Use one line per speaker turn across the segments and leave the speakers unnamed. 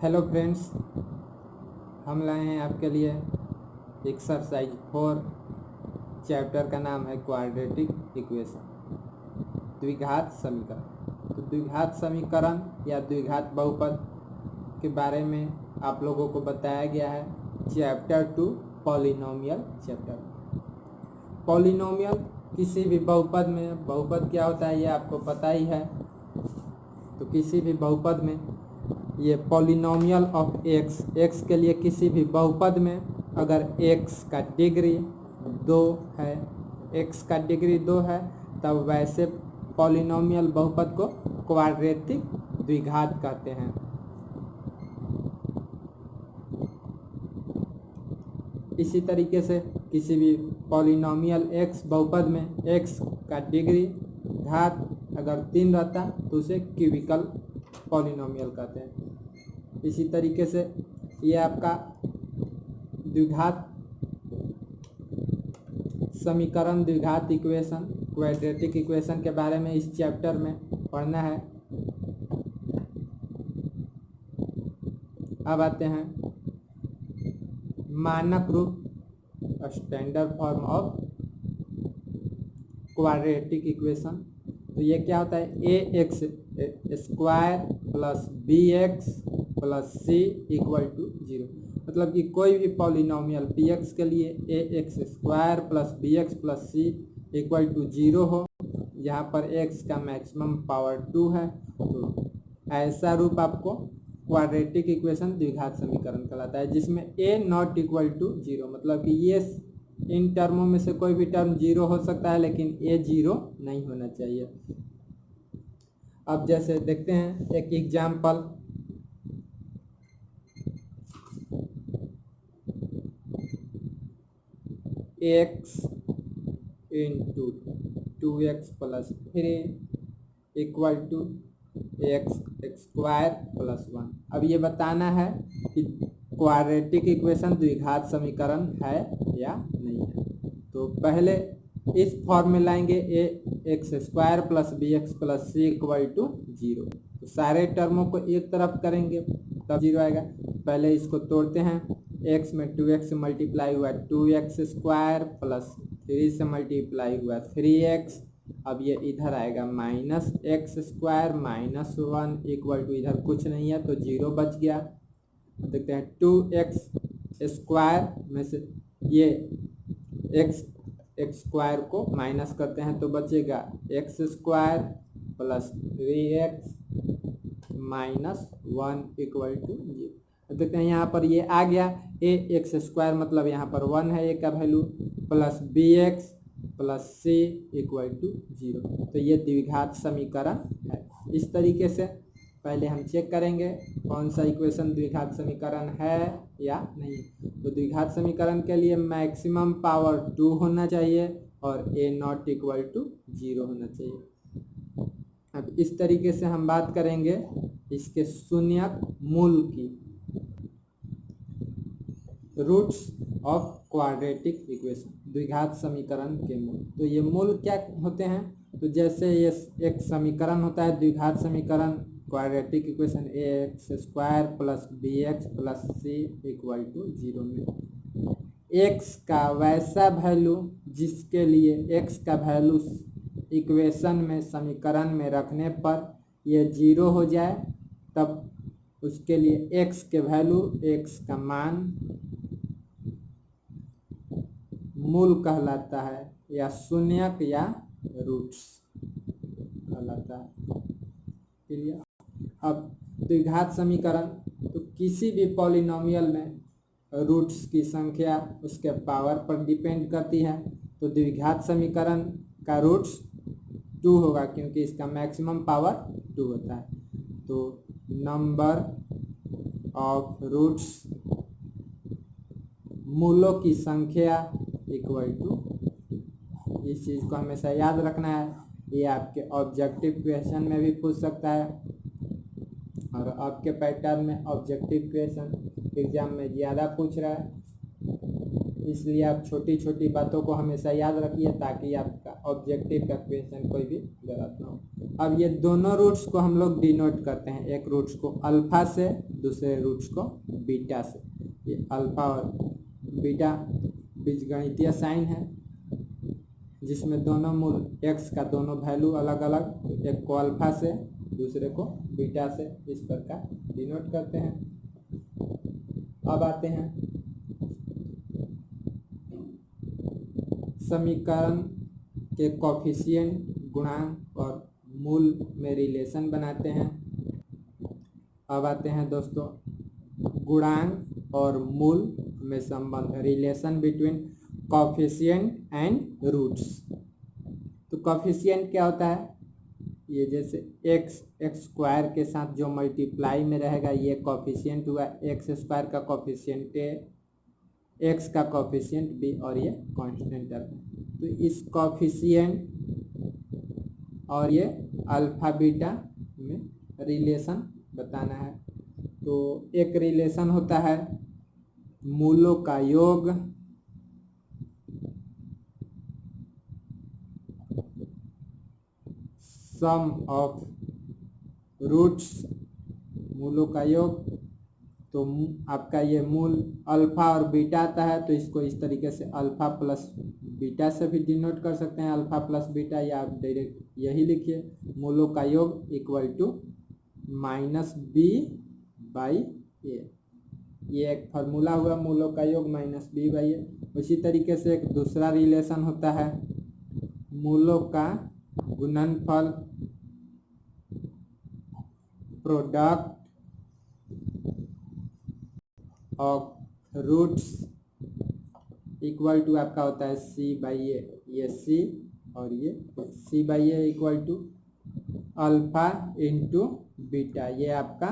Hello friends, हम लाए हैं आपके लिए एक्सरसाइज 4। चैप्टर का नाम है क्वाड्रेटिक इक्वेशन, द्विघात समीकरण। तो द्विघात समीकरण या द्विघात बहुपद के बारे में आप लोगों को बताया गया है चैप्टर 2 पॉलिनोमियल चैप्टर। पॉलिनोमियल किसी भी बहुपद में, बहुपद क्या होता है ये आपको पता ही है। तो किसी भी बहुपद में ये पॉलिनोमियल ऑफ एक्स के लिए किसी भी बहुपद में अगर एक्स का डिग्री 2 है, एक्स का डिग्री 2 है, तब वैसे पॉलिनोमियल बहुपद को क्वाड्रेटिक द्विघात कहते हैं। इसी तरीके से किसी भी पॉलिनोमियल एक्स बहुपद में एक्स का डिग्री घात अगर 3 रहता तो उसे क्यूबिकल पॉलिनोमियल कहते हैं। इसी तरीके से ये आपका द्विघात समीकरण, द्विघात इक्वेशन, क्वाड्रेटिक इक्वेशन के बारे में इस चैप्टर में पढ़ना है। अब आते हैं मानक रूप, standard form of quadratic equation. तो ये क्या होता है? A x square plus B x plus C equal to 0। मतलब कि कोई भी पॉलिनोमियल पी एक्स के लिए A x square plus B x plus C equal to 0 हो, यहाँ पर एक्स का मैक्सिमम पावर 2 है, तो ऐसा रूप आपको क्वाड्रेटिक इक्वेशन द्विघात समीकरण कहलाता है, जिसमें ए नॉट इक्वल टू 0। मतलब कि ये इन टर्मों में से कोई भी टर्म 0 हो सकता है, लेकिन ए 0 नहीं होना चाहिए। अब जैसे देखते हैं एक example. X into 2x plus 3 equal to x square plus 1। अब ये बताना है कि क्वाड्रेटिक इक्वेशन द्विघात समीकरण है या नहीं है। तो पहले इस फॉर्म में लाएंगे A x square plus B x plus C equal to 0। तो सारे टर्मों को एक तरफ करेंगे तब 0 आएगा। पहले इसको तोड़ते हैं। x में 2x से मल्टीप्लाई हुआ 2x स्क्वायर प्लस 3 से मल्टीप्लाई हुआ 3x। अब ये इधर आएगा minus x square minus 1 equal to, इधर कुछ नहीं है तो 0 बच गया। देखते हैं 2x स्क्वायर में से ये x स्क्वायर को माइनस करते हैं तो बचेगा x square plus 3x minus 1 equal to 0। देखते हैं यहाँ पर ये आ गया ए एक्स स्क्वायर, मतलब यहाँ पर 1 है ए का value, plus B x plus C equal to 0। तो ये द्विघात समीकरण है। इस तरीके से पहले हम चेक करेंगे कौन सा इक्वेशन द्विघात समीकरण है या नहीं। तो द्विघात समीकरण के लिए मैक्सिमम पावर 2 होना चाहिए और ए नॉट इक्वल टू 0 होना चाहिए। अब इस तरीके से हम बात करेंगे इसके शून्यक मूल की, रूट्स ऑफ क्वाड्रेटिक इक्वेशन, द्विघात समीकरण के मूल। तो ये मूल क्या होते हैं? तो जैसे ये एक समीकरण होता है द्विघात समीकरण quadratic equation a x square plus B x plus C equal to 0 में एक्स का वैसा वैल्यू जिसके लिए एक्स का वैल्यू इक्वेशन में, समीकरण में रखने पर ये 0 हो जाए, तब उसके लिए एक्स के वैल्यू, एक्स का मान मूल कहलाता है या शून्यक या रूट्स कहलाता है। क्लियर? अब द्विघात समीकरण, तो किसी भी पॉलिनोमियल में रूट्स की संख्या उसके पावर पर डिपेंड करती है। तो द्विघात समीकरण का रूट्स 2 होगा क्योंकि इसका मैक्सिमम पावर 2 होता है। तो नंबर ऑफ रूट्स, मूलों की संख्या इक्वल टू, इस चीज़ को हमेशा याद रखना है। ये आपके ऑब्जेक्टिव क्वेश्चन में भी पूछ सकता है और आपके पैटर्न में ऑब्जेक्टिव क्वेश्चन एग्जाम में ज़्यादा पूछ रहा है, इसलिए आप छोटी छोटी बातों को हमेशा याद रखिए ताकि आपका ऑब्जेक्टिव का क्वेश्चन कोई भी गलत ना हो। अब ये दोनों रूट्स को हम लोग डिनोट करते हैं, एक रूट्स को अल्फा से, दूसरे रूट्स को बीटा से। ये अल्फा और बीटा बीजगणितीय साइन है जिसमें दोनों मूल x का दोनों वैल्यू अलग अलग, एक को अल्फा से दूसरे को बीटा से इस प्रकार डिनोट करते हैं। अब आते हैं समीकरण के कोफिशिएंट, गुणांक और मूल में रिलेशन बनाते हैं। अब आते हैं दोस्तों गुणांक और मूल में संबंध, relation between coefficient and roots. तो कोफिशिएंट क्या होता है, ये जैसे एक्स स्क्वायर के साथ जो मल्टीप्लाई में रहेगा ये कोफिशिएंट हुआ, एक्स स्क्वायर का कोफिशिएंट ए, एक्स का कोफिशिएंट बी और ये कांस्टेंट टर्म है। तो इस कोफिशिएंट और ये अल्फा बीटा में रिलेशन बताना है। तो एक रिलेशन होता है मूलों का योग सम ऑफ रूट्स, मूलों का योग। तो आपका ये मूल अल्फा और बीटा आता है तो इसको इस तरीके से अल्फा प्लस बीटा से भी डिनोट कर सकते हैं, अल्फा प्लस बीटा, या आप डायरेक्ट यही लिखिए मूलों का योग equal to minus B by A. ये एक फार्मूला हुआ मूलों का योग माइनस बी बाई ए। उसी तरीके से एक दूसरा रिलेशन होता है मूलों का गुणनफल product of roots equal to आपका होता है सी बाई ए, ये सी और ये C by A equal to alpha into beta. ये आपका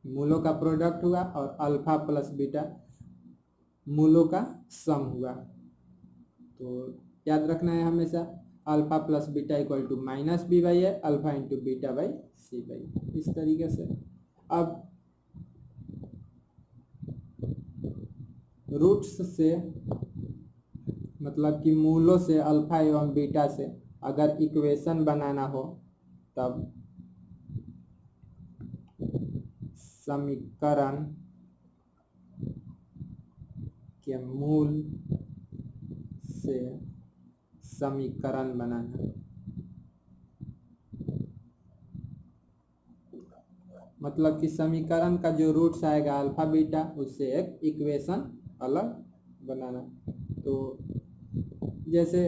मूलों का प्रोडक्ट हुआ और अल्फा प्लस बीटा मूलों का सम हुआ। तो याद रखना है हमेशा alpha plus beta equal to minus B by a, alpha into beta by c by, इस तरीके से। अब रूट्स से मतलब कि मूलों से अल्फा एवं बीटा से अगर इक्वेशन बनाना हो तब समीकरण के मूल से समीकरण बनाना, मतलब कि समीकरण का जो रूट्स आएगा अल्फा बीटा उससे एक इक्वेशन अलग बनाना। तो जैसे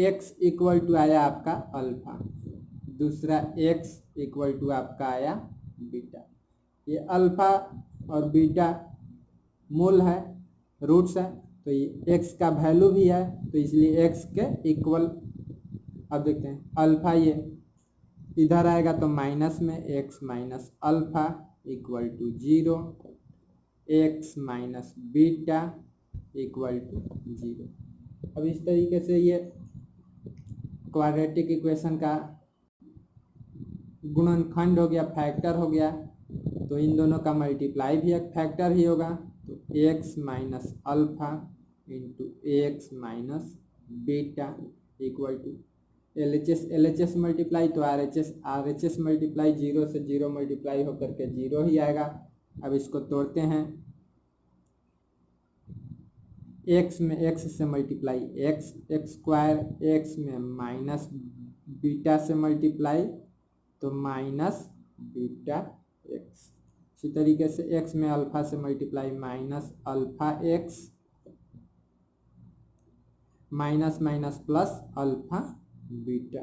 x इक्वल टू आया आपका अल्फा, दूसरा x इक्वल टू आपका आया बीटा। ये अल्फा और बीटा मूल है, रूट्स है, तो ये x का वैल्यू भी है तो इसलिए x के इक्वल। अब देखते हैं अल्फा ये इधर आएगा तो माइनस में x minus alpha equal to 0, x minus beta equal to 0। अब इस तरीके से ये क्वाड्रेटिक इक्वेशन का गुणनखंड हो गया, फैक्टर हो गया। तो इन दोनों का मल्टीप्लाई भी एक फैक्टर ही होगा, तो x minus alpha into x minus beta equal to LHS multiply, तो RHS मल्टीप्लाई 0 से 0 मल्टीप्लाई होकर के 0 ही आएगा। अब इसको तोड़ते हैं, x में x से मल्टीप्लाई x स्क्वायर, x में माइनस बीटा से मल्टीप्लाई तो माइनस बीटा x। इसी तरीके से x में अल्फा से multiply minus alpha x, minus minus plus alpha beta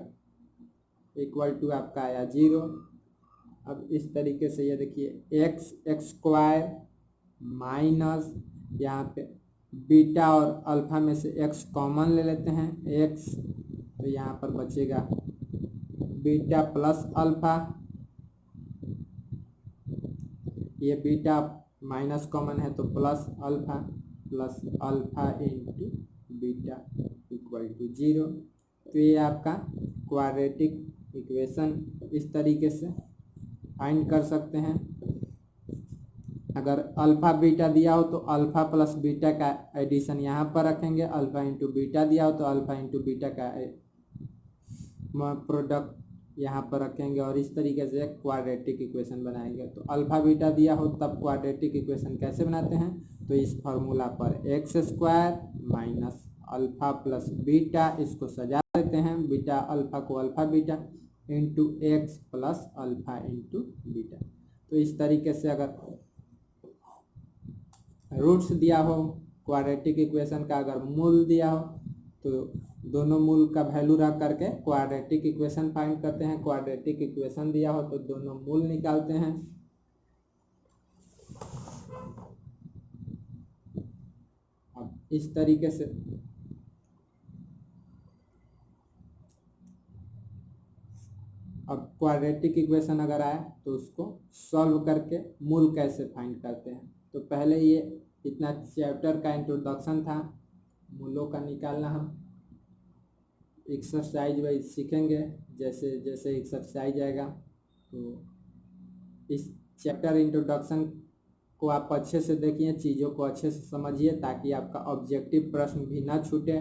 equal to आपका आया 0। अब इस तरीके से ये देखिए x स्क्वायर माइनस यहाँ पे बीटा और अल्फा में से x कॉमन ले लेते हैं x, तो यहाँ पर बचेगा बीटा प्लस अल्फा, ये बीटा माइनस कॉमन है तो plus alpha into beta equal to 0। तो ये आपका क्वाड्रेटिक इक्वेशन इस तरीके से फाइंड कर सकते हैं। अगर अल्फ़ा बीटा दिया हो तो अल्फ़ा प्लस बीटा का एडिशन यहाँ पर रखेंगे, अल्फ़ा इंटू बीटा दिया हो तो अल्फ़ा इंटू बीटा का प्रोडक्ट यहाँ पर रखेंगे और इस तरीके से क्वाड्रेटिक इक्वेशन बनाएंगे। तो अल्फ़ा बीटा दिया हो तब क्वाड्रेटिक इक्वेशन कैसे बनाते हैं, तो इस फार्मूला पर x square minus alpha plus beta, इसको सजा देते हैं, बीटा अल्फ़ा को alpha beta into x plus alpha into beta. तो इस तरीके से अगर रूट्स दिया हो क्वाड्रेटिक इक्वेशन का, अगर मूल दिया हो तो दोनों मूल का वैल्यू रख करके क्वाड्रेटिक इक्वेशन फाइंड करते हैं। क्वाड्रेटिक इक्वेशन दिया हो तो दोनों मूल निकालते हैं। अब इस तरीके से अब क्वाड्रेटिक इक्वेशन अगर आए तो उसको सॉल्व करके मूल कैसे फाइंड करते हैं। तो पहले ये इतना चैप्टर का इंट्रोडक्शन था, मूलों का निकालना हम एक्सरसाइज वाइज सीखेंगे। जैसे जैसे एक्सरसाइज आएगा तो इस चैप्टर इंट्रोडक्शन को आप अच्छे से देखिए, चीज़ों को अच्छे से समझिए ताकि आपका ऑब्जेक्टिव प्रश्न भी ना छूटे।